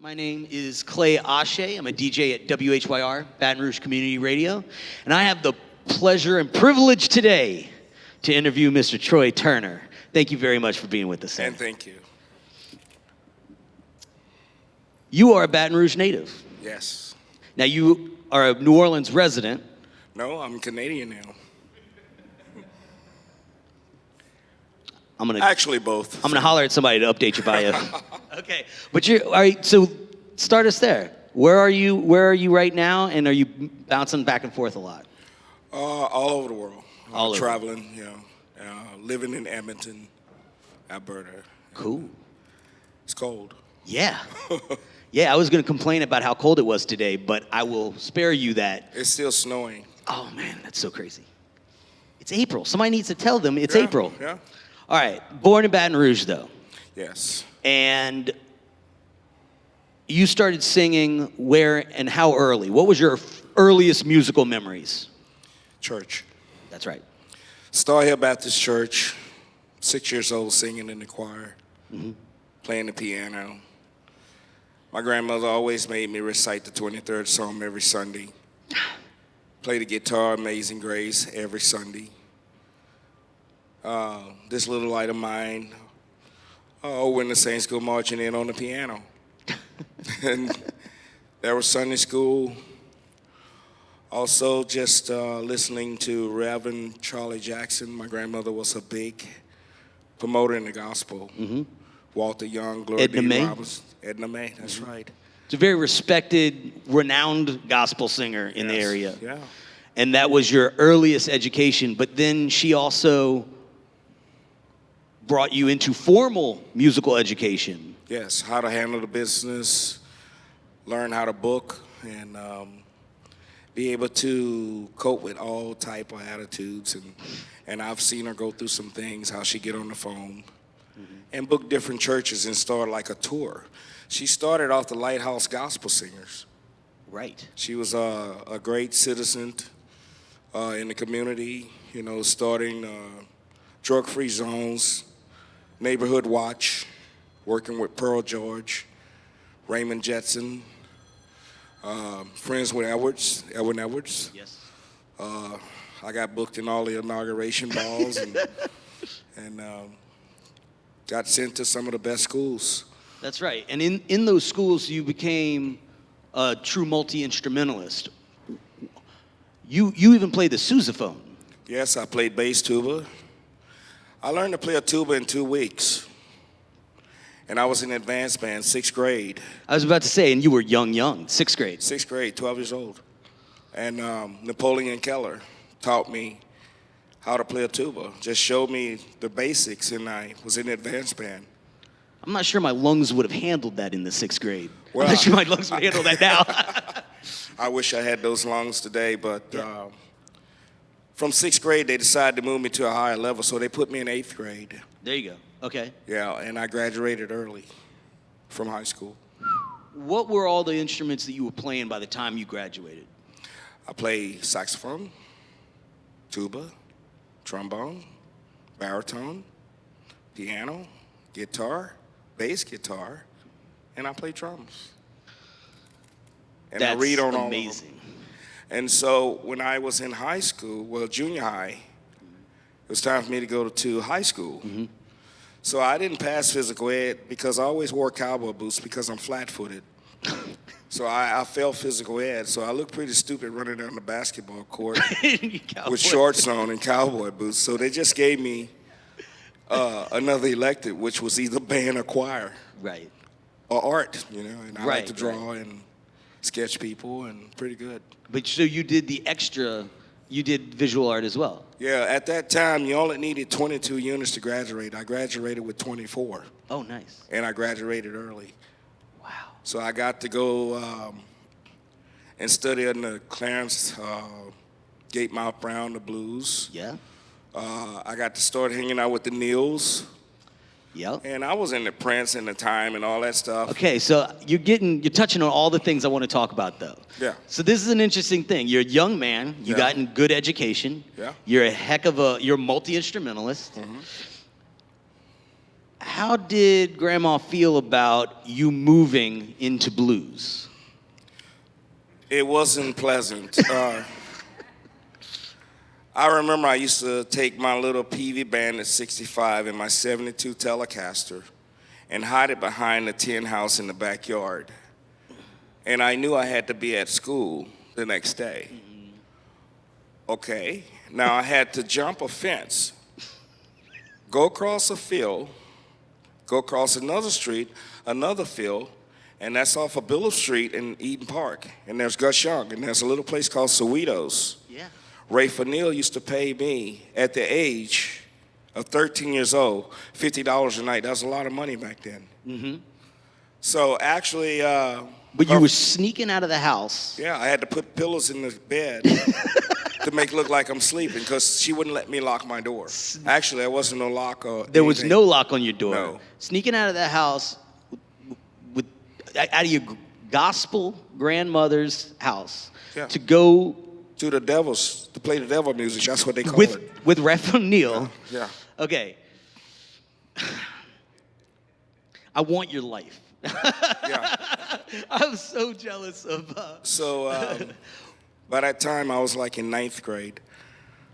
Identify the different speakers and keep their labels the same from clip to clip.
Speaker 1: My name is Clay Ashe. I'm a DJ at WHYR, Baton Rouge Community Radio. And I have the pleasure and privilege today to interview Mr. Troy Turner. Thank you very much for being with us, sir.
Speaker 2: And thank you.
Speaker 1: You are a Baton Rouge native.
Speaker 2: Yes.
Speaker 1: Now, you are a New Orleans resident.
Speaker 2: No, I'm Canadian now. Actually, both.
Speaker 1: I'm gonna holler at somebody to update your bio. Okay, but all right. So start us there. Where are you? Where are you right now? And are you bouncing back and forth a lot?
Speaker 2: All over the world.
Speaker 1: All over.
Speaker 2: Traveling, living in Edmonton, Alberta.
Speaker 1: Cool.
Speaker 2: It's cold.
Speaker 1: Yeah. Yeah, I was gonna complain about how cold it was today, but I will spare you that.
Speaker 2: It's still snowing.
Speaker 1: Oh man, that's so crazy. It's April. Somebody needs to tell them it's April.
Speaker 2: Yeah.
Speaker 1: All right, born in Baton Rouge, though.
Speaker 2: Yes.
Speaker 1: And you started singing where and how early? What was your earliest musical memories?
Speaker 2: Church.
Speaker 1: That's right.
Speaker 2: Star Hill Baptist Church, 6 years old, singing in the choir, playing the piano. My grandmother always made me recite the 23rd Psalm every Sunday. Play the guitar, Amazing Grace, every Sunday. This little light of mine, when the saints go marching in on the piano. And there was Sunday school. Also just listening to Reverend Charlie Jackson. My grandmother was a big promoter in the gospel. Walter Young, Gloria
Speaker 1: Edna Mae?
Speaker 2: Roberts. Edna Mae, that's right.
Speaker 1: It's a very respected, renowned gospel singer in the area.
Speaker 2: Yeah.
Speaker 1: And that was your earliest education, but then she also brought you into formal musical education.
Speaker 2: Yes, how to handle the business, learn how to book, and be able to cope with all type of attitudes. And I've seen her go through some things, how she get on the phone and book different churches and start like a tour. She started off the Lighthouse Gospel Singers.
Speaker 1: Right.
Speaker 2: She was a great citizen in the community, starting drug-free zones, Neighborhood Watch, working with Pearl George, Raymond Jetson, friends with Edwin Edwards.
Speaker 1: Yes.
Speaker 2: I got booked in all the inauguration balls and got sent to some of the best schools.
Speaker 1: That's right. And in those schools, you became a true multi-instrumentalist. You even played the sousaphone.
Speaker 2: Yes, I played bass tuba. I learned to play a tuba in 2 weeks. And I was in advanced band, 6th grade.
Speaker 1: I was about to say, and you were young, 6th grade.
Speaker 2: 6th grade, 12 years old. And Napoleon Keller taught me how to play a tuba, just showed me the basics, and I was in advanced band.
Speaker 1: I'm not sure my lungs would have handled that in the 6th grade.
Speaker 2: Well,
Speaker 1: I'm not sure my lungs would handle that now.
Speaker 2: I wish I had those lungs today, but from 6th grade, they decided to move me to a higher level, so they put me in 8th grade.
Speaker 1: There you go. Okay.
Speaker 2: Yeah, and I graduated early from high school.
Speaker 1: What were all the instruments that you were playing by the time you graduated?
Speaker 2: I played saxophone, tuba, trombone, baritone, piano, guitar, bass guitar, and I play drums. And I read on all of them.
Speaker 1: That's amazing.
Speaker 2: And so when I was in high school, junior high, it was time for me to go to high school. So I didn't pass physical ed because I always wore cowboy boots because I'm flat-footed. So I failed physical ed, so I looked pretty stupid running down the basketball court with shorts on and cowboy boots. So they just gave me another elective, which was either band or choir.
Speaker 1: Right.
Speaker 2: Or art, and I like to draw and sketch people, and pretty good.
Speaker 1: But so you did you did visual art as well?
Speaker 2: Yeah, at that time, you only needed 22 units to graduate. I graduated with 24.
Speaker 1: Oh, nice.
Speaker 2: And I graduated early.
Speaker 1: Wow.
Speaker 2: So I got to go and study in the Clarence Gatemouth Brown, the blues.
Speaker 1: Yeah.
Speaker 2: I got to start hanging out with the Neils.
Speaker 1: Yep.
Speaker 2: And I was in the Prince and the Time and all that stuff.
Speaker 1: Okay, so you're touching on all the things I want to talk about, though.
Speaker 2: Yeah.
Speaker 1: So this is an interesting thing. You're a young man. You got in good education.
Speaker 2: Yeah.
Speaker 1: You're you're a multi-instrumentalist. how did Grandma feel about you moving into blues?
Speaker 2: It wasn't pleasant. I remember I used to take my little PV Bandit 65 and my 72 Telecaster and hide it behind the tin house in the backyard. And I knew I had to be at school the next day. Okay, now I had to jump a fence, go across a field, go across another street, another field, and that's off of Billup Street in Eden Park. And there's Gus Young, and there's a little place called Soweto's. Yeah. Ray Fanil used to pay me at the age of 13 years old, $50 a night. That was a lot of money back then. Mm-hmm. So actually...
Speaker 1: but you were sneaking out of the house.
Speaker 2: Yeah, I had to put pillows in the bed to make it look like I'm sleeping because she wouldn't let me lock my door. Actually, there wasn't no lock.
Speaker 1: There was no lock on your door.
Speaker 2: No.
Speaker 1: Sneaking out of the house out of your gospel grandmother's house to go...
Speaker 2: To the devils, to play the devil music. That's what they call it.
Speaker 1: With Ref O'Neal.
Speaker 2: Yeah.
Speaker 1: Okay. I want your life.
Speaker 2: Yeah.
Speaker 1: I'm so jealous of...
Speaker 2: by that time, I was like in 9th grade.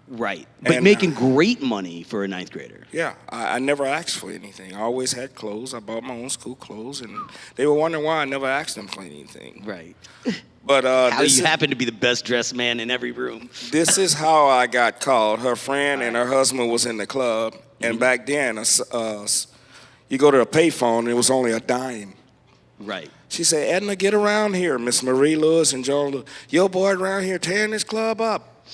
Speaker 1: Right. But making great money for a 9th grader.
Speaker 2: Yeah. I never asked for anything. I always had clothes. I bought my own school clothes. And they were wondering why I never asked them for anything.
Speaker 1: Right.
Speaker 2: But
Speaker 1: how you happen to be the best dressed man in every room.
Speaker 2: This is how I got called. Her friend and her husband was in the club. And back then, you go to a payphone, and it was only a dime.
Speaker 1: Right.
Speaker 2: She said, Edna, get around here, Miss Marie Lewis and Joan Lewis. Yo, boy, around here tearing this club up.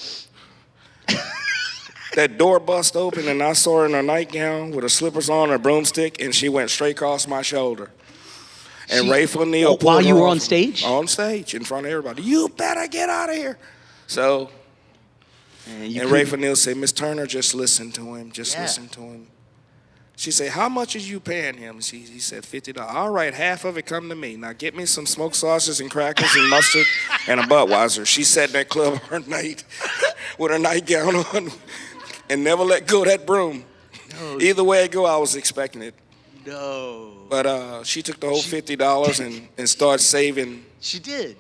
Speaker 2: That door bust open, and I saw her in her nightgown with her slippers on, her broomstick, and she went straight across my shoulder. And Ray Fanil
Speaker 1: while you were on stage?
Speaker 2: On stage, in front of everybody. You better get out of here. So, and Ray Fanil said, Miss Turner, just listen to him. Just listen to him. She said, how much is you paying him? He said, $50. All right, half of it come to me. Now get me some smoked sausages and crackers and mustard and a Budweiser. She sat in that club her night with her nightgown on and never let go of that broom. No. Either way it go, I was expecting it.
Speaker 1: No.
Speaker 2: But she took the whole $50 and started saving.
Speaker 1: She did.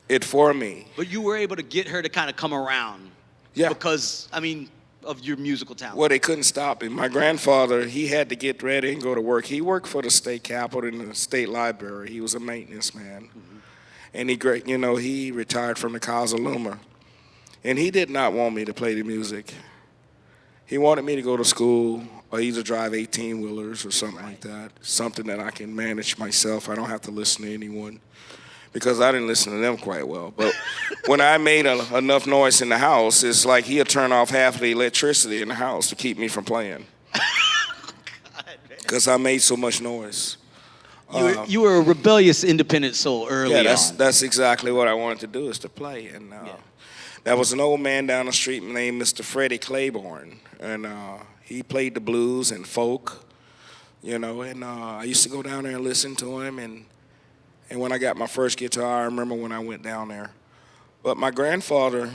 Speaker 2: It for me.
Speaker 1: But you were able to get her to kind of come around.
Speaker 2: Yeah.
Speaker 1: Because, I mean, of your musical talent.
Speaker 2: Well, they couldn't stop him. My grandfather, he had to get ready and go to work. He worked for the state capitol in the state library. He was a maintenance man. Mm-hmm. And he retired from the Causaluma. And he did not want me to play the music. He wanted me to go to school or either drive 18-wheelers or something like that, something that I can manage myself. I don't have to listen to anyone because I didn't listen to them quite well. But when I made enough noise in the house, it's like he'd turn off half of the electricity in the house to keep me from playing because I made so much noise.
Speaker 1: You were a rebellious, independent soul early on.
Speaker 2: Yeah, that's exactly what I wanted to do, is to play. And there was an old man down the street named Mr. Freddie Claiborne, and he played the blues and folk, and I used to go down there and listen to him. And when I got my first guitar, I remember when I went down there. But my grandfather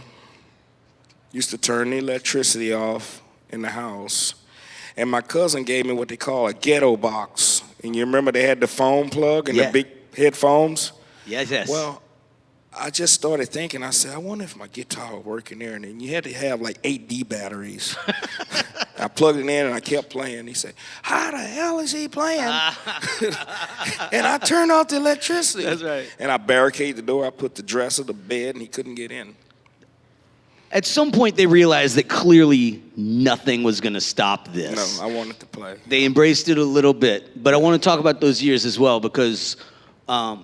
Speaker 2: used to turn the electricity off in the house, and my cousin gave me what they call a ghetto box. And you remember they had the phone plug and the big headphones?
Speaker 1: Yes.
Speaker 2: Well, I just started thinking, I said, I wonder if my guitar would work in there. And then you had to have like 8 D batteries. I plugged it in and I kept playing. He said, how the hell is he playing? And I turned off the electricity.
Speaker 1: That's right.
Speaker 2: And I barricaded the door. I put the dresser, the bed, and he couldn't get in.
Speaker 1: At some point, they realized that clearly nothing was going to stop this.
Speaker 2: No, I wanted to play.
Speaker 1: They embraced it a little bit. But I want to talk about those years as well, because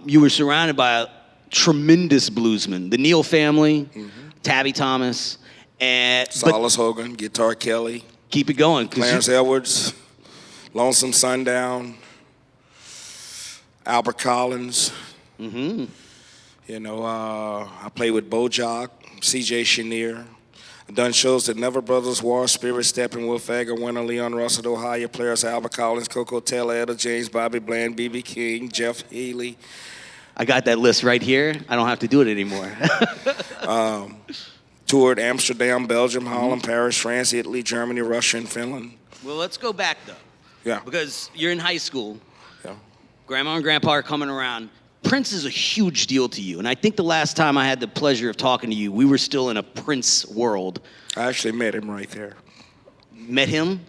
Speaker 1: you were surrounded by a tremendous bluesmen. The Neal family, Tabby Thomas, and
Speaker 2: Silas Hogan, Guitar Kelly.
Speaker 1: Keep it going.
Speaker 2: Clarence Edwards, Lonesome Sundown, Albert Collins. I played with Bo Jock, C.J. Chenier. I've done shows that Never Brothers, War Spirit, Steppenwolf, Agger, Winter, Leon Russell, Ohio players, Albert Collins, Coco Taylor, Etta James, Bobby Bland, B.B. King, Jeff Healey.
Speaker 1: I got that list right here. I don't have to do it anymore.
Speaker 2: Toured Amsterdam, Belgium, Holland, Paris, France, Italy, Germany, Russia, and Finland.
Speaker 1: Well, let's go back, though.
Speaker 2: Yeah.
Speaker 1: Because you're in high school,
Speaker 2: Yeah.
Speaker 1: grandma and grandpa are coming around. Prince is a huge deal to you. And I think the last time I had the pleasure of talking to you, we were still in a Prince world.
Speaker 2: I actually met him right there.
Speaker 1: Met him?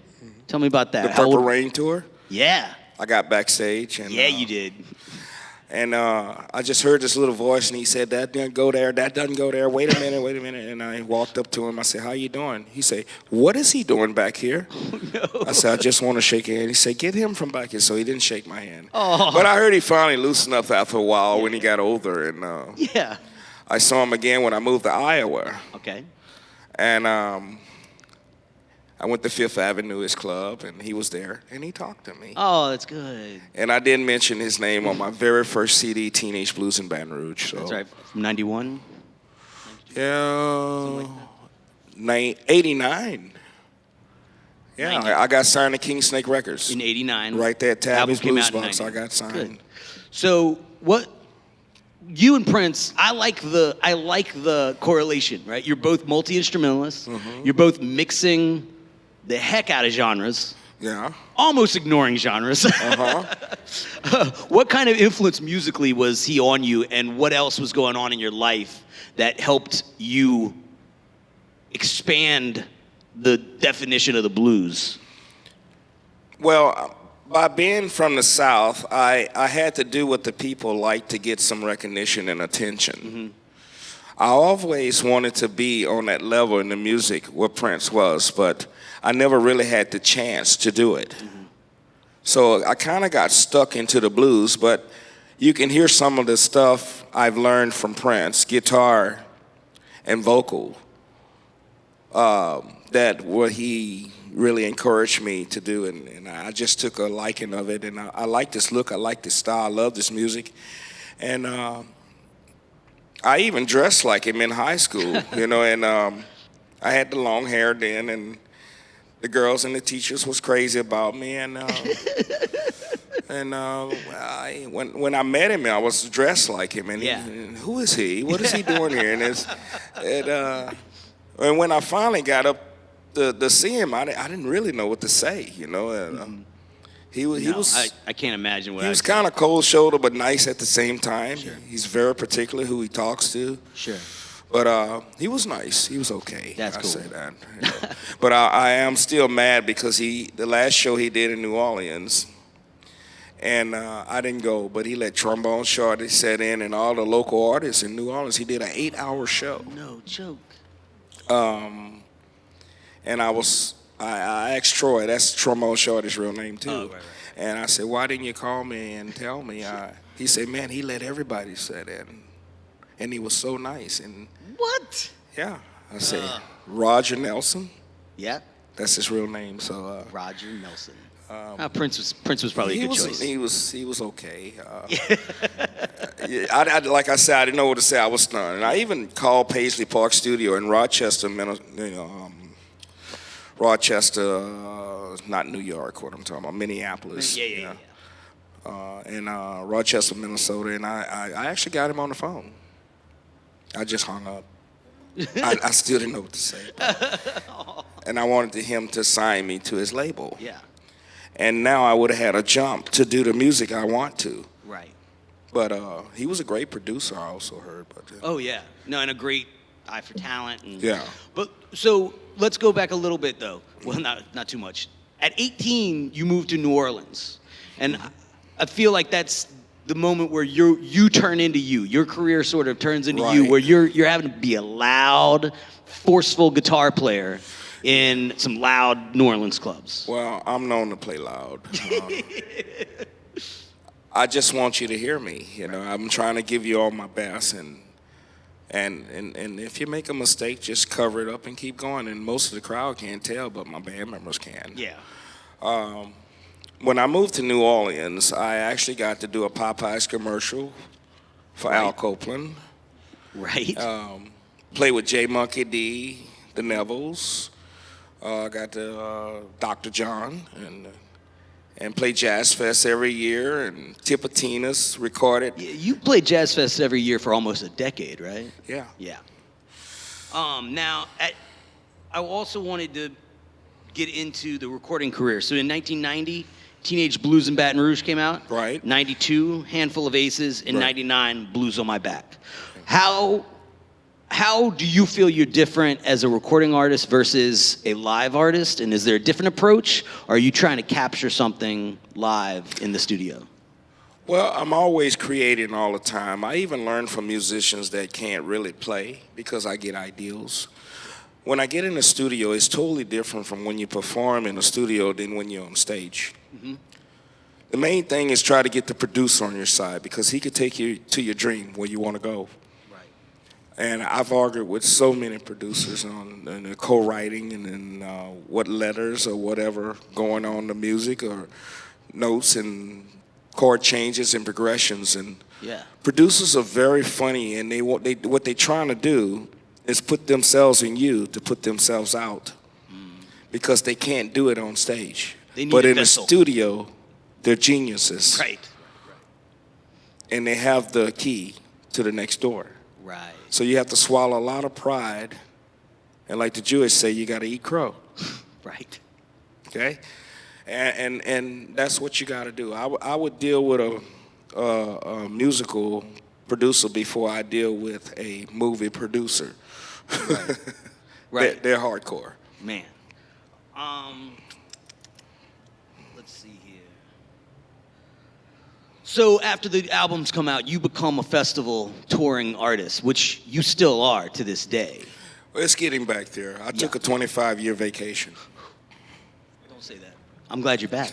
Speaker 1: Tell me about that.
Speaker 2: The Purple Rain tour.
Speaker 1: Yeah.
Speaker 2: I got backstage. And,
Speaker 1: Yeah, you did.
Speaker 2: And I just heard this little voice, and he said, "That doesn't go there. That doesn't go there. Wait a minute, wait a minute." And I walked up to him. I said, "How you doing?" He said, "What is he doing back here?"
Speaker 1: Oh, no.
Speaker 2: I said, "I just want to shake your hand." He said, "Get him from back here." So he didn't shake my hand.
Speaker 1: Oh.
Speaker 2: But I heard he finally loosened up after a while when he got older. And
Speaker 1: Yeah.
Speaker 2: I saw him again when I moved to Iowa.
Speaker 1: Okay.
Speaker 2: And I went to Fifth Avenue, his club, and he was there, and he talked to me.
Speaker 1: Oh, that's good.
Speaker 2: And I did mention his name on my very first CD, Teenage Blues in Baton Rouge. So.
Speaker 1: That's right. From 91?
Speaker 2: Yeah.
Speaker 1: Like
Speaker 2: 89. Yeah,
Speaker 1: 90.
Speaker 2: I got signed to King Snake Records.
Speaker 1: In 89.
Speaker 2: Right there at
Speaker 1: Album
Speaker 2: Tabby's
Speaker 1: came
Speaker 2: Blues
Speaker 1: out in
Speaker 2: Box,
Speaker 1: 90.
Speaker 2: I got signed.
Speaker 1: Good. So what you and Prince, I like the correlation, right? You're both multi-instrumentalists.
Speaker 2: Mm-hmm.
Speaker 1: You're both mixing the heck out of genres.
Speaker 2: Yeah.
Speaker 1: Almost ignoring genres.
Speaker 2: Uh-huh.
Speaker 1: What kind of influence musically was he on you, and what else was going on in your life that helped you expand the definition of the blues?
Speaker 2: Well, by being from the South, I had to do what the people like to get some recognition and attention.
Speaker 1: Mm-hmm.
Speaker 2: I always wanted to be on that level in the music where Prince was, but I never really had the chance to do it.
Speaker 1: Mm-hmm.
Speaker 2: So I kind of got stuck into the blues, but you can hear some of the stuff I've learned from Prince, guitar and vocal, that what he really encouraged me to do, and I just took a liking of it, and I like this look, I like this style, I love this music, and I even dressed like him in high school, you know, and I had the long hair then, and the girls and the teachers was crazy about me, and when I met him, I was dressed like him, and,
Speaker 1: Yeah.
Speaker 2: and who is he? What is he doing here? And when I finally got up to see him, I didn't really know what to say, you know. And, he was.
Speaker 1: I can't imagine what
Speaker 2: He was kind of cold-shouldered but nice at the same time. Sure. He's very particular who he talks to.
Speaker 1: Sure.
Speaker 2: But he was nice. He was okay.
Speaker 1: That's
Speaker 2: I
Speaker 1: cool.
Speaker 2: say that. You know. But I am still mad because the last show he did in New Orleans, and I didn't go, but he let Trombone Shorty set in and all the local artists in New Orleans. He did an 8-hour show.
Speaker 1: No joke.
Speaker 2: And I asked Troy, that's Trombone Shorty's real name too.
Speaker 1: Oh, right.
Speaker 2: And I said, "Why didn't you call me and tell me?" He said, "Man, he let everybody sit in. And he was so nice." And
Speaker 1: What?
Speaker 2: yeah, I said, Roger Nelson,
Speaker 1: Yeah.
Speaker 2: that's his real name. So
Speaker 1: Roger Nelson. Prince was probably a good choice.
Speaker 2: He was okay. I like I said, I didn't know what to say. I was stunned. And I even called Paisley Park Studio in Rochester, not New York, what I'm talking about, Minneapolis.
Speaker 1: Yeah.
Speaker 2: In Rochester, Minnesota, and I actually got him on the phone. I just hung up. I still didn't know what to say. And I wanted him to sign me to his label.
Speaker 1: Yeah.
Speaker 2: And now I would have had a jump to do the music I want to.
Speaker 1: Right.
Speaker 2: But he was a great producer, I also heard. But
Speaker 1: Oh yeah. No, and a great eye for talent. And,
Speaker 2: Yeah.
Speaker 1: But so let's go back a little bit though. Well, not too much. At 18, you moved to New Orleans, and I feel like that's the moment where you turn into you. Your career sort of turns into you,
Speaker 2: Right.
Speaker 1: where you're having to be a loud, forceful guitar player in some loud New Orleans clubs.
Speaker 2: Well, I'm known to play loud. I just want you to hear me. You know, I'm trying to give you all my best, and if you make a mistake, just cover it up and keep going. And most of the crowd can't tell, but my band members can.
Speaker 1: Yeah.
Speaker 2: When I moved to New Orleans, I actually got to do a Popeyes commercial for Al Copeland.
Speaker 1: Right.
Speaker 2: Play with J Monkey D, the Nevilles. Got to Dr. John and play Jazz Fest every year, and Tipitina's recorded.
Speaker 1: You played Jazz Fest every year for almost a decade, right?
Speaker 2: Yeah.
Speaker 1: Yeah. Now, I also wanted to get into the recording career. So in 1990, Teenage Blues in Baton Rouge came out.
Speaker 2: Right.
Speaker 1: 92, Handful of Aces, and
Speaker 2: Right.
Speaker 1: 99, Blues on My Back. How do you feel you're different as a recording artist versus a live artist? And is there a different approach? Or are you trying to capture something live in the studio?
Speaker 2: Well, I'm always creating all the time. I even learn from musicians that can't really play because I get ideals. When I get in the studio, it's totally different from when you perform in the studio than when you're on stage.
Speaker 1: Mm-hmm.
Speaker 2: The main thing is try to get the producer on your side because he could take you to your dream where you want to go.
Speaker 1: Right.
Speaker 2: And I've argued with so many producers on the co-writing and what letters or whatever going on in the music or notes and chord changes and progressions. And
Speaker 1: Yeah.
Speaker 2: producers are very funny, and what they're trying to do is put themselves in you to put themselves out because they can't do it on stage.
Speaker 1: They need
Speaker 2: but
Speaker 1: a
Speaker 2: in
Speaker 1: vessel.
Speaker 2: the studio, they're geniuses.
Speaker 1: Right.
Speaker 2: And they have the key to the next door.
Speaker 1: Right.
Speaker 2: So you have to swallow a lot of pride. And like the Jewish say, you got to eat crow.
Speaker 1: Right.
Speaker 2: Okay? And that's what you got to do. I would deal with a musical producer before I deal with a movie producer.
Speaker 1: Right. Right.
Speaker 2: They're hardcore.
Speaker 1: Man. Let's see here. So after the albums come out, you become a festival touring artist, which you still are to this day.
Speaker 2: Well, it's getting back there. I took a 25-year vacation.
Speaker 1: Don't say that. I'm glad you're back.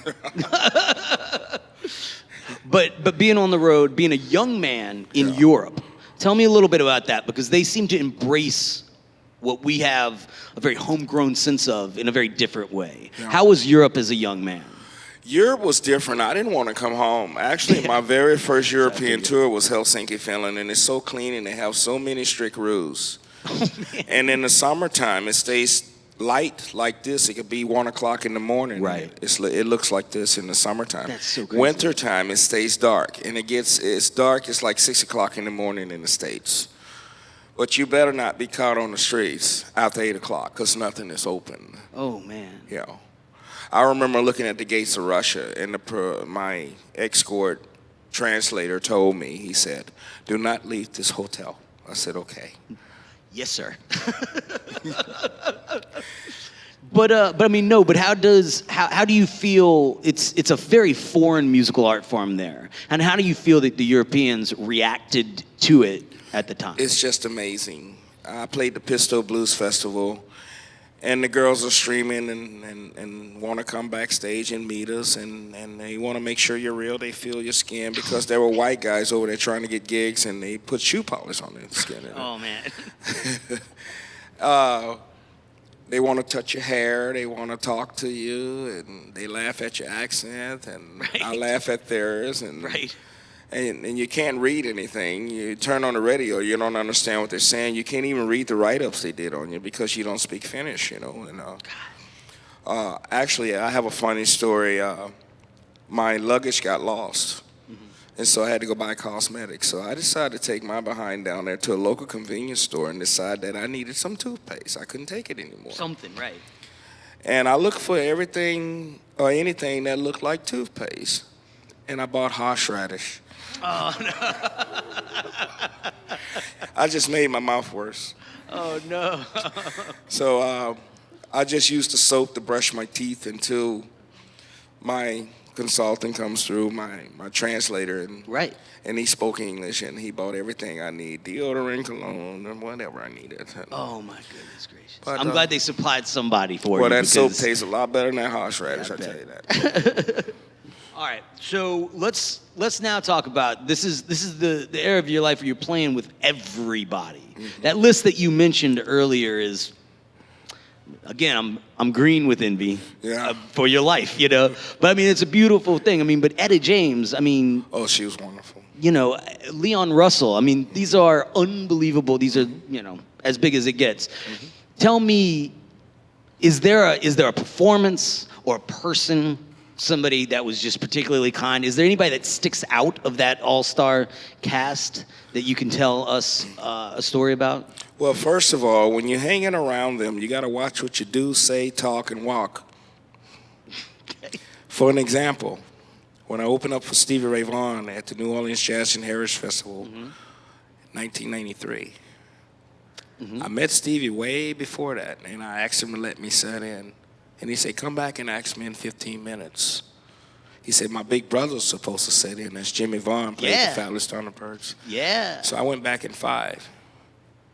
Speaker 1: But being on the road, being a young man in Europe, tell me a little bit about that, because they seem to embrace what we have a very homegrown sense of in a very different way.
Speaker 2: Yeah.
Speaker 1: How was Europe as a young man?
Speaker 2: Europe was different. I didn't want to come home. Actually, my very first European tour was Helsinki, Finland, and it's so clean and they have so many strict rules. And in the summertime, it stays light like this. It could be 1 o'clock in the morning.
Speaker 1: Right.
Speaker 2: It looks like this in the summertime.
Speaker 1: That's so crazy.
Speaker 2: Wintertime, it stays dark, and it's dark. It's like 6 o'clock in the morning in the States. But you better not be caught on the streets after 8 o'clock, because nothing is open.
Speaker 1: Oh, man.
Speaker 2: Yeah. I remember looking at the gates of Russia, and my escort translator told me, he said, "Do not leave this hotel." I said, "Okay."
Speaker 1: Yes, sir. But I mean, no. But how do you feel? It's a very foreign musical art form there, and how do you feel that the Europeans reacted to it at the time?
Speaker 2: It's just amazing. I played the Pistol Blues Festival, and the girls are streaming and want to come backstage and meet us, and they want to make sure you're real. They feel your skin, because there were white guys over there trying to get gigs, and they put shoe polish on their skin.
Speaker 1: Oh, man.
Speaker 2: They want to touch your hair. They want to talk to you, and they laugh at your accent, and
Speaker 1: Right.
Speaker 2: I laugh at theirs. And,
Speaker 1: Right.
Speaker 2: and you can't read anything. You turn on the radio, you don't understand what they're saying. You can't even read the write-ups they did on you because you don't speak Finnish, you know. And actually, I have a funny story. My luggage got lost, and so I had to go buy cosmetics. So I decided to take my behind down there to a local convenience store and decide that I needed some toothpaste. I couldn't take it anymore.
Speaker 1: Something, right?
Speaker 2: And I looked for everything or anything that looked like toothpaste, and I bought horseradish.
Speaker 1: Oh, no.
Speaker 2: I just made my mouth worse.
Speaker 1: Oh, no.
Speaker 2: So I just used the soap to brush my teeth until my consultant comes through, my translator, and
Speaker 1: Right.
Speaker 2: and he spoke English, and he bought everything I need, deodorant, cologne, and whatever I needed.
Speaker 1: Oh, my goodness gracious.
Speaker 2: But,
Speaker 1: I'm glad they supplied somebody for
Speaker 2: Well,
Speaker 1: you.
Speaker 2: that soap
Speaker 1: because-
Speaker 2: tastes a lot better than that horseradish,
Speaker 1: Yeah, I
Speaker 2: I tell
Speaker 1: bet.
Speaker 2: you that.
Speaker 1: All right, so let's now talk about this is the era of your life where you're playing with everybody.
Speaker 2: Mm-hmm.
Speaker 1: That list that you mentioned earlier is, again, I'm green with envy.
Speaker 2: Yeah.
Speaker 1: For your life, you know. But I mean, it's a beautiful thing. I mean, but Etta James, I mean,
Speaker 2: Oh, she was wonderful.
Speaker 1: you know, Leon Russell. I mean, these are unbelievable. These are, you know, as big as it gets.
Speaker 2: Mm-hmm.
Speaker 1: Tell me, is there a performance or a person, somebody that was just particularly kind? Is there anybody that sticks out of that AllStar cast that you can tell us a story about?
Speaker 2: Well, first of all, when you're hanging around them, you got to watch what you do, say, talk, and walk. For an example, when I opened up for Stevie Ray Vaughan at the New Orleans Jazz and Heritage Festival, 1993, I met Stevie way before that, and I asked him to let me sit in. And he said, come back and ask me in 15 minutes. He said, my big brother's supposed to sit in. That's Jimmy Vaughn, played the Fabulous Thunderbirds.
Speaker 1: Yeah.
Speaker 2: So I went back in 5.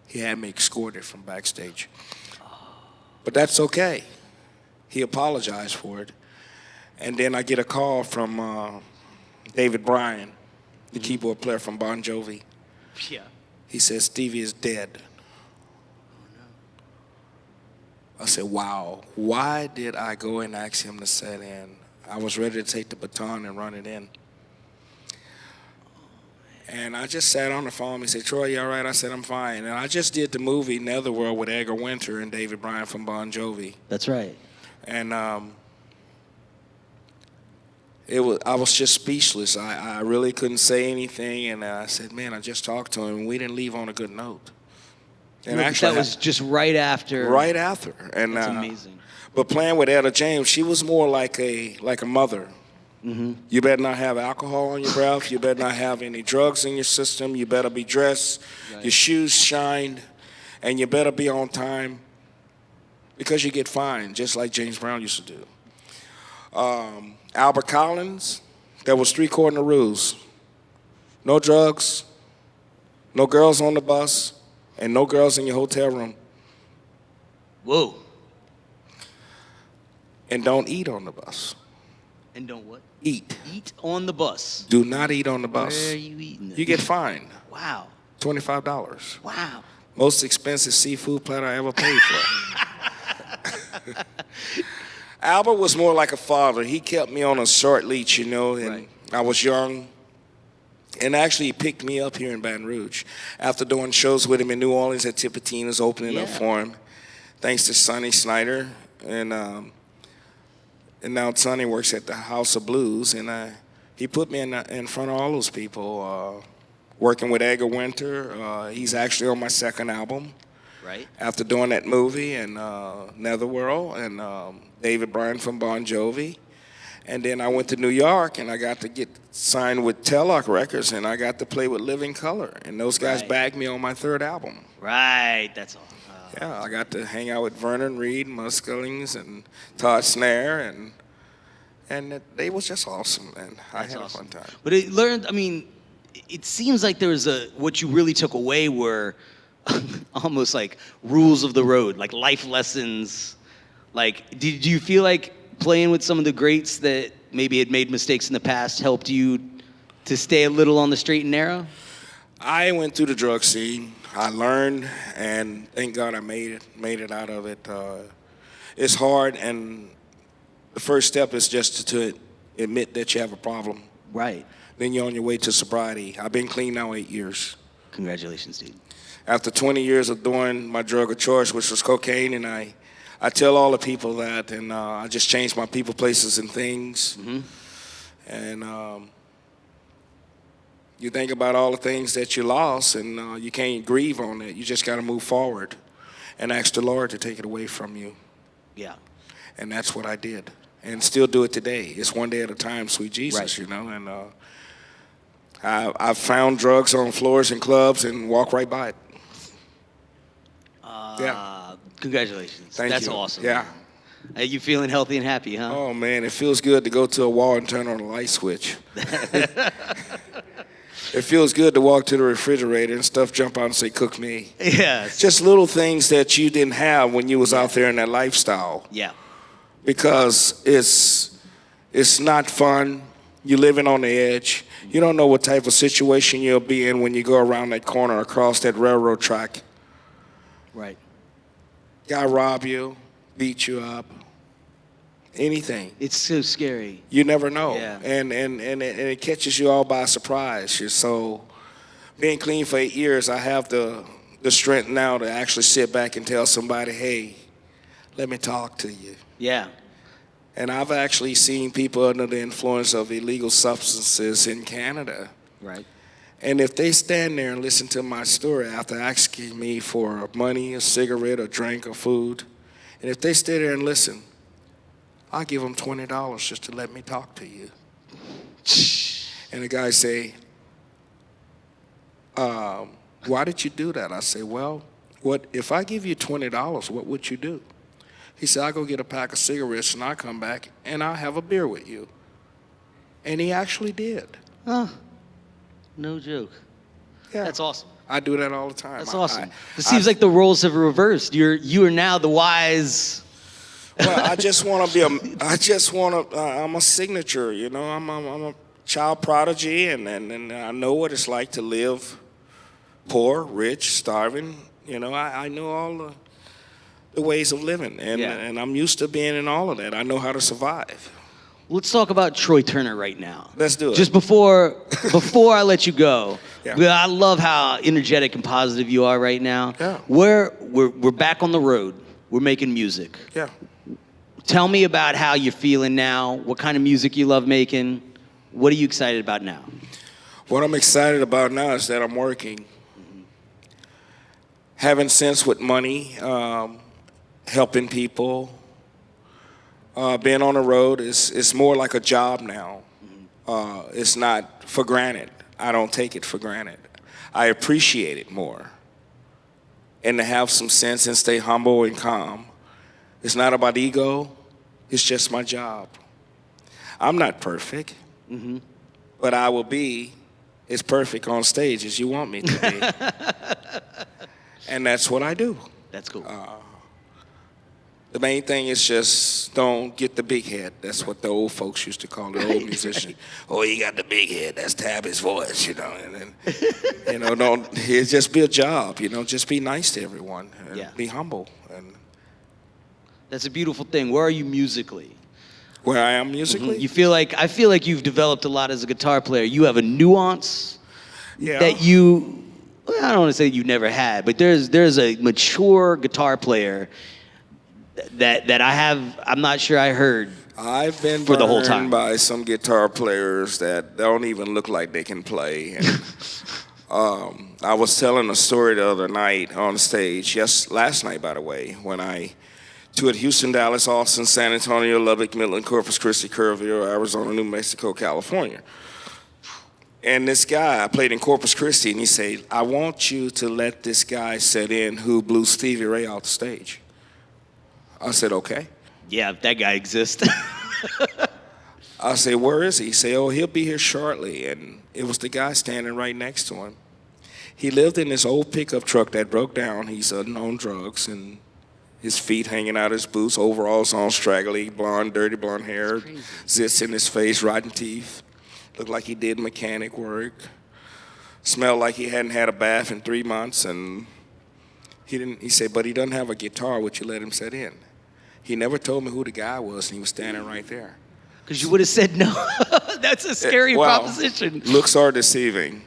Speaker 2: He had me escorted from backstage. But that's okay. He apologized for it. And then I get a call from David Bryan, the keyboard player from Bon Jovi.
Speaker 1: Yeah.
Speaker 2: He says, Stevie is dead. I said, wow, why did I go and ask him to sit in? I was ready to take the baton and run it in. And I just sat on the phone. He said, Troy, you all right? I said, I'm fine. And I just did the movie Netherworld with Edgar Winter and David Bryan from Bon Jovi.
Speaker 1: That's right.
Speaker 2: And I was just speechless. I really couldn't say anything. And I said, man, I just talked to him, and we didn't leave on a good note. And
Speaker 1: actually, that was just right after.
Speaker 2: Right after. And
Speaker 1: that's amazing.
Speaker 2: But playing with Etta James, she was more like a mother. You better not have alcohol on your breath. You better not have any drugs in your system. You better be dressed, your shoes shined, and you better be on time because you get fined, just like James Brown used to do. Albert Collins, there was 3 cardinal rules. No drugs, no girls on the bus, and no girls in your hotel room.
Speaker 1: Whoa.
Speaker 2: And don't eat on the bus.
Speaker 1: And don't what?
Speaker 2: Eat.
Speaker 1: Eat on the bus.
Speaker 2: Do not eat on the bus.
Speaker 1: Where are you eating?
Speaker 2: You get fined.
Speaker 1: Wow.
Speaker 2: $25.
Speaker 1: Wow.
Speaker 2: Most expensive seafood platter I ever paid for. Albert was more like a father. He kept me on a short leash, you know, and I was young. And actually, he picked me up here in Baton Rouge after doing shows with him in New Orleans at Tipitina's, opening up for him, thanks to Sonny Snyder. And now Sonny works at the House of Blues, and he put me in front of all those people, working with Edgar Winter. He's actually on my 2nd album.
Speaker 1: Right.
Speaker 2: After doing that movie and Netherworld and David Bryan from Bon Jovi. And then I went to New York and I got to get signed with Tellock Records and I got to play with Living Color. And those guys bagged me on my 3rd album.
Speaker 1: Right, that's all.
Speaker 2: Yeah, I got to hang out with Vernon Reid, Muskellings, and Todd Snare, and they was just awesome, and I had a fun time.
Speaker 1: But it seems like there was what you really took away were almost like rules of the road, like life lessons. Like, did you feel like playing with some of the greats that maybe had made mistakes in the past helped you to stay a little on the straight and narrow?
Speaker 2: I went through the drug scene. I learned, and thank God I made it out of it. It's hard, and the first step is just to admit that you have a problem.
Speaker 1: Right.
Speaker 2: Then you're on your way to sobriety. I've been clean now 8 years.
Speaker 1: Congratulations, dude. After
Speaker 2: After 20 years of doing my drug of choice, which was cocaine, and I tell all the people that, and I just changed my people, places, and things. And you think about all the things that you lost, and you can't grieve on it. You just got to move forward and ask the Lord to take it away from you.
Speaker 1: Yeah.
Speaker 2: And that's what I did, and still do it today. It's one day at a time, sweet Jesus, you know. And I've found drugs on floors and clubs and walk right by it.
Speaker 1: Congratulations.
Speaker 2: Thank
Speaker 1: That's
Speaker 2: you.
Speaker 1: awesome.
Speaker 2: Yeah.
Speaker 1: Are you feeling healthy and happy, huh?
Speaker 2: Oh, man, it feels good to go to a wall and turn on a light switch. It feels good to walk to the refrigerator and stuff jump out and say, cook me.
Speaker 1: Yeah.
Speaker 2: Just little things that you didn't have when you was out there in that lifestyle.
Speaker 1: Yeah.
Speaker 2: Because it's not fun. You're living on the edge. You don't know what type of situation you'll be in when you go around that corner across that railroad track.
Speaker 1: Right.
Speaker 2: Guy rob you, beat you up, anything.
Speaker 1: It's so scary.
Speaker 2: You never know.
Speaker 1: Yeah.
Speaker 2: And it catches you all by surprise. So being clean for 8 years, I have the strength now to actually sit back and tell somebody, hey, let me talk to you.
Speaker 1: Yeah.
Speaker 2: And I've actually seen people under the influence of illegal substances in Canada.
Speaker 1: Right.
Speaker 2: And if they stand there and listen to my story after asking me for money, a cigarette, a drink, or food, and if they stay there and listen, I'll give them $20 just to let me talk to you. And the guy say, why did you do that? I say, well, if I give you $20, what would you do? He said, I'll go get a pack of cigarettes and I'll come back and I'll have a beer with you. And he actually did.
Speaker 1: Huh. No joke.
Speaker 2: Yeah.
Speaker 1: That's awesome.
Speaker 2: I do that all the time.
Speaker 1: That's awesome. It seems like the roles have reversed. You are now the wise.
Speaker 2: Well, I just want to be I'm a signature, you know. I'm a child prodigy, and I know what it's like to live poor, rich, starving. You know, I know all the ways of living, and I'm used to being in all of that. I know how to survive.
Speaker 1: Let's talk about Troy Turner right now.
Speaker 2: Let's do it.
Speaker 1: Just before I let you go,
Speaker 2: Yeah.
Speaker 1: I love how energetic and positive you are right now.
Speaker 2: Yeah.
Speaker 1: We're back on the road. We're making music.
Speaker 2: Yeah.
Speaker 1: Tell me about how you're feeling now. What kind of music you love making? What are you excited about now?
Speaker 2: What I'm excited about now is that I'm working, having sense with money, helping people. Being on the road is more like a job now. It's not for granted. I don't take it for granted. I appreciate it more. And to have some sense and stay humble and calm. It's not about ego. It's just my job. I'm not perfect, but I will be as perfect on stage as you want me to be. And that's what I do.
Speaker 1: That's cool.
Speaker 2: The main thing is just don't get the big head. That's what the old folks used to call the old musician. Oh, he got the big head. That's Tabby's voice, you know. And then, you know, it just be a job. You know, just be nice to everyone and be humble. And
Speaker 1: that's a beautiful thing. Where are you musically?
Speaker 2: Where I am musically?
Speaker 1: I feel like you've developed a lot as a guitar player. You have a nuance that I don't want to say you never had, but there's a mature guitar player that I'm not sure I heard.
Speaker 2: I've been
Speaker 1: for the whole time
Speaker 2: by some guitar players that don't even look like they can play. And, I was telling a story the other night on stage, last night by the way, when I toured Houston, Dallas, Austin, San Antonio, Lubbock, Midland, Corpus Christi, Kerrville, Arizona, New Mexico, California. And this guy, I played in Corpus Christi, and he said, I want you to let this guy sit in who blew Stevie Ray off the stage. I said, okay.
Speaker 1: Yeah, if that guy exists.
Speaker 2: I said, where is he? He said, oh, he'll be here shortly. And it was the guy standing right next to him. He lived in this old pickup truck that broke down. He's on drugs, and his feet hanging out his boots, overalls on, straggly, blonde, dirty blonde hair, zits in his face, rotten teeth. Looked like he did mechanic work. Smelled like he hadn't had a bath in 3 months, and he said, but he doesn't have a guitar. Would you let him sit in? He never told me who the guy was, and he was standing right there.
Speaker 1: Because you would have said no. That's a scary proposition.
Speaker 2: Looks are deceiving.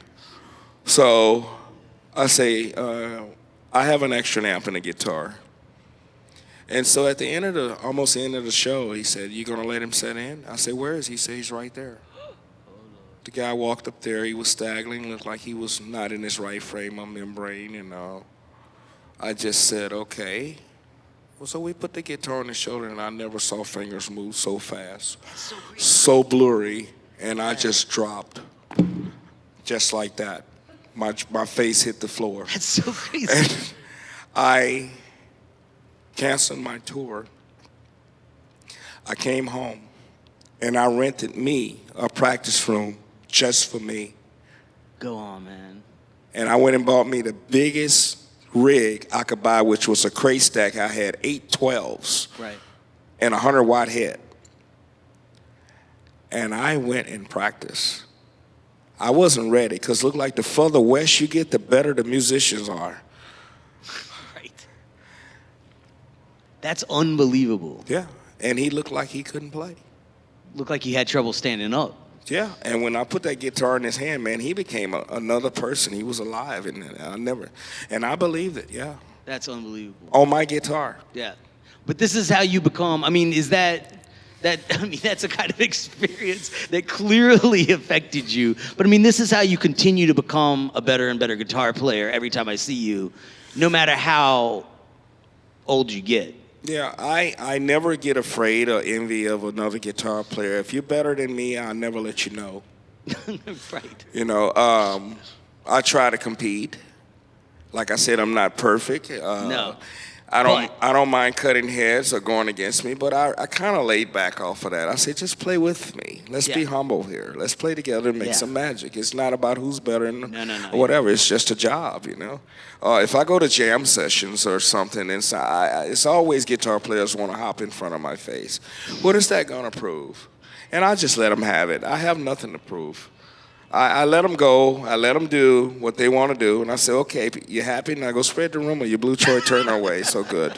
Speaker 2: So I say, I have an extra amp and a guitar. And so at the almost the end of the show, he said, you gonna let him sit in? I said, where is he? He said, he's right there. The guy walked up there, he was staggering, looked like he was not in his right frame of membrane, and I just said, okay. Well, so we put the guitar on his shoulder, and I never saw fingers move so fast, so blurry, and I just dropped, just like that. My face hit the floor.
Speaker 1: That's so crazy.
Speaker 2: And I canceled my tour. I came home, and I rented me a practice room just for me.
Speaker 1: Go on, man.
Speaker 2: And I went and bought me the biggest rig I could buy, which was a crate stack. I had 8 12s and a 100-watt head. And I went and practiced. I wasn't ready, because it looked like the further west you get, the better the musicians are.
Speaker 1: Right. That's unbelievable.
Speaker 2: Yeah, and he looked like he couldn't play.
Speaker 1: Looked like he had trouble standing up.
Speaker 2: Yeah, and when I put that guitar in his hand, man, he became another person. He was alive, and I believed it, yeah.
Speaker 1: That's unbelievable.
Speaker 2: On my guitar.
Speaker 1: Yeah. But this is how you become, I mean, that's a kind of experience that clearly affected you. But I mean, this is how you continue to become a better and better guitar player every time I see you, no matter how old you get.
Speaker 2: Yeah, I never get afraid or envy of another guitar player. If you're better than me, I'll never let you know.
Speaker 1: Right.
Speaker 2: You know, I try to compete. Like I said, I'm not perfect.
Speaker 1: No.
Speaker 2: I don't mind cutting heads or going against me, but I kind of laid back off of that. I said, just play with me. Let's be humble here. Let's play together and make some magic. It's not about who's better or whatever. It's just a job, you know. If I go to jam sessions or something, it's always guitar players want to hop in front of my face. What is that going to prove? And I just let them have it. I have nothing to prove. I let them go. I let them do what they want to do. And I say, okay, you happy? Now go spread the rumor. You blew Troy Turner away. So good.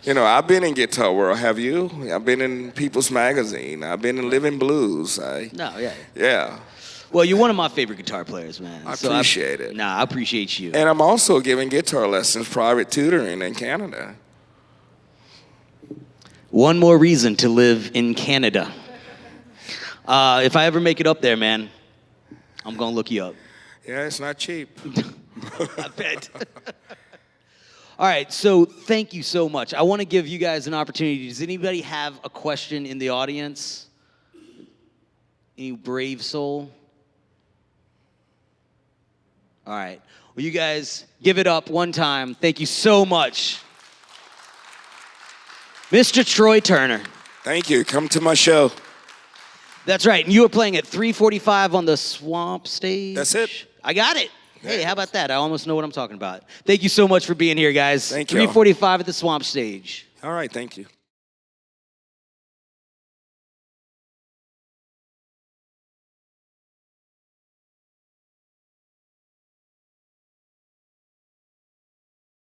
Speaker 2: You know, I've been in Guitar World. Have you? I've been in People's Magazine. I've been in Living Blues. Yeah.
Speaker 1: Well, you're one of my favorite guitar players, man.
Speaker 2: I appreciate it.
Speaker 1: I appreciate you.
Speaker 2: And I'm also giving guitar lessons, private tutoring in Canada.
Speaker 1: One more reason to live in Canada. If I ever make it up there, man, I'm going to look you up.
Speaker 2: Yeah, it's not cheap.
Speaker 1: I bet. All right, so thank you so much. I want to give you guys an opportunity. Does anybody have a question in the audience? Any brave soul? All right. Well, you guys give it up one time. Thank you so much. Mr. Troy Turner.
Speaker 2: Thank you. Come to my show.
Speaker 1: That's right. And you were playing at 3:45 on the Swamp stage?
Speaker 2: That's it.
Speaker 1: I got it. Hey, how about that? I almost know what I'm talking about. Thank you so much for being here, guys.
Speaker 2: Thank you.
Speaker 1: 3:45 at the Swamp stage.
Speaker 2: All right. Thank you.